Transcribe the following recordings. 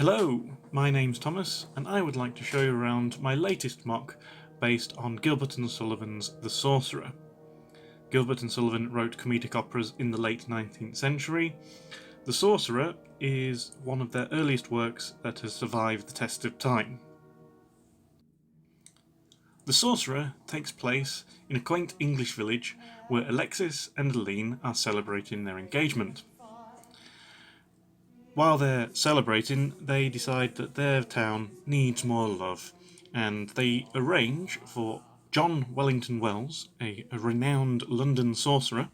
Hello, my name's Thomas and I would like to show you around my latest mock based on Gilbert and Sullivan's The Sorcerer. Gilbert and Sullivan wrote comedic operas in the late 19th century. The Sorcerer is one of their earliest works that has survived the test of time. The Sorcerer takes place in a quaint English village where Alexis and Aline are celebrating their engagement. While they're celebrating, they decide that their town needs more love, and they arrange for John Wellington Wells, a renowned London sorcerer,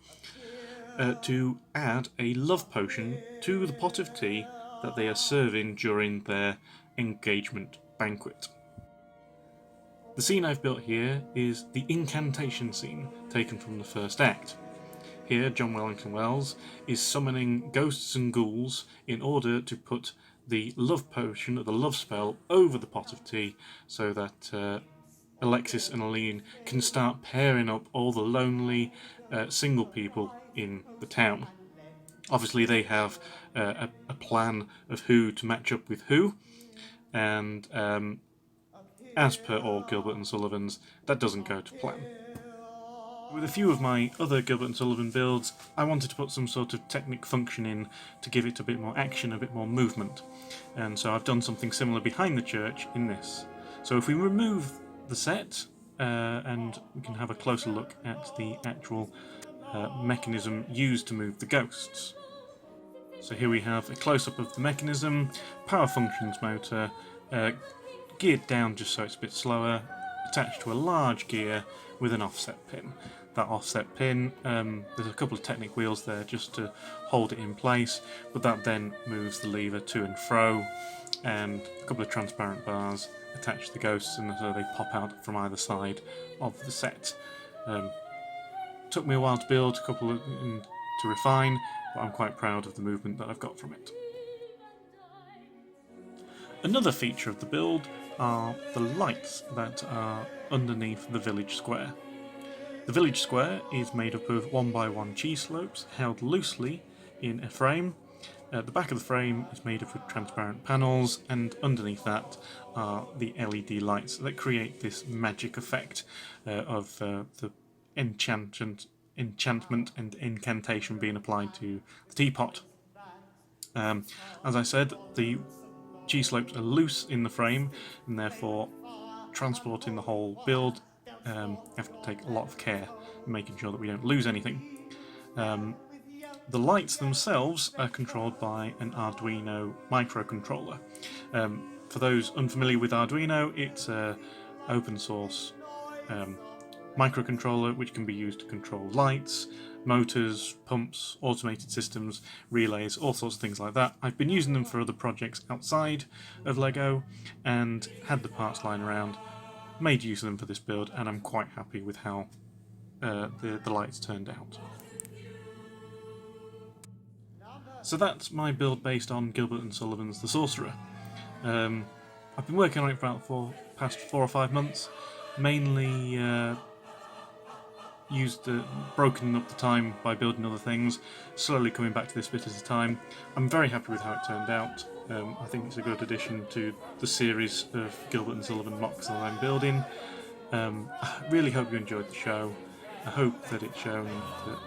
to add a love potion to the pot of tea that they are serving during their engagement banquet. The scene I've built here is the incantation scene taken from the first act. Here, John Wellington Wells is summoning ghosts and ghouls in order to put the love potion, or the love spell, over the pot of tea so that Alexis and Aline can start pairing up all the lonely single people in the town. Obviously they have a plan of who to match up with who, and as per all Gilbert and Sullivan's, that doesn't go to plan. With a few of my other Gilbert and Sullivan builds, I wanted to put some sort of technic function in to give it a bit more action, a bit more movement. And so I've done something similar behind the church in this. So if we remove the set, and we can have a closer look at the actual mechanism used to move the ghosts. So here we have a close-up of the mechanism, power functions motor, geared down just so it's a bit slower, attached to a large gear with an offset pin. That offset pin, there's a couple of Technic wheels there just to hold it in place, but that then moves the lever to and fro, and a couple of transparent bars attach the ghosts, and so they pop out from either side of the set. Took me a while to build, a couple to refine, but I'm quite proud of the movement that I've got from it. Another feature of the build are the lights that are underneath the village square. The village square is made up of 1x1 cheese slopes held loosely in a frame. The back of the frame is made up of transparent panels, and underneath that are the LED lights that create this magic effect of the enchantment and incantation being applied to the teapot. As I said, the cheese slopes are loose in the frame, and therefore transporting the whole build have to take a lot of care in making sure that we don't lose anything. The lights themselves are controlled by an Arduino microcontroller. For those unfamiliar with Arduino, it's an open source microcontroller which can be used to control lights, motors, pumps, automated systems, relays, all sorts of things like that. I've been using them for other projects outside of LEGO and had the parts lying around, made use of them for this build, and I'm quite happy with how the lights turned out. So that's my build based on Gilbert and Sullivan's The Sorcerer. I've been working on it for about the past 4 or 5 months, mainly broken up the time by building other things, slowly coming back to this bit at a time. I'm very happy with how it turned out. I think it's a good addition to the series of Gilbert and Sullivan mocks that I'm building. I really hope you enjoyed the show. I hope that it's shown that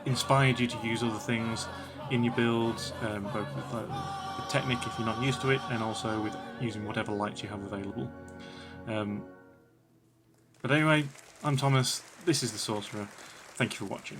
inspired you to use other things in your builds, both with Technic if you're not used to it, and also with using whatever lights you have available. But anyway, I'm Thomas, this is The Sorcerer, thank you for watching.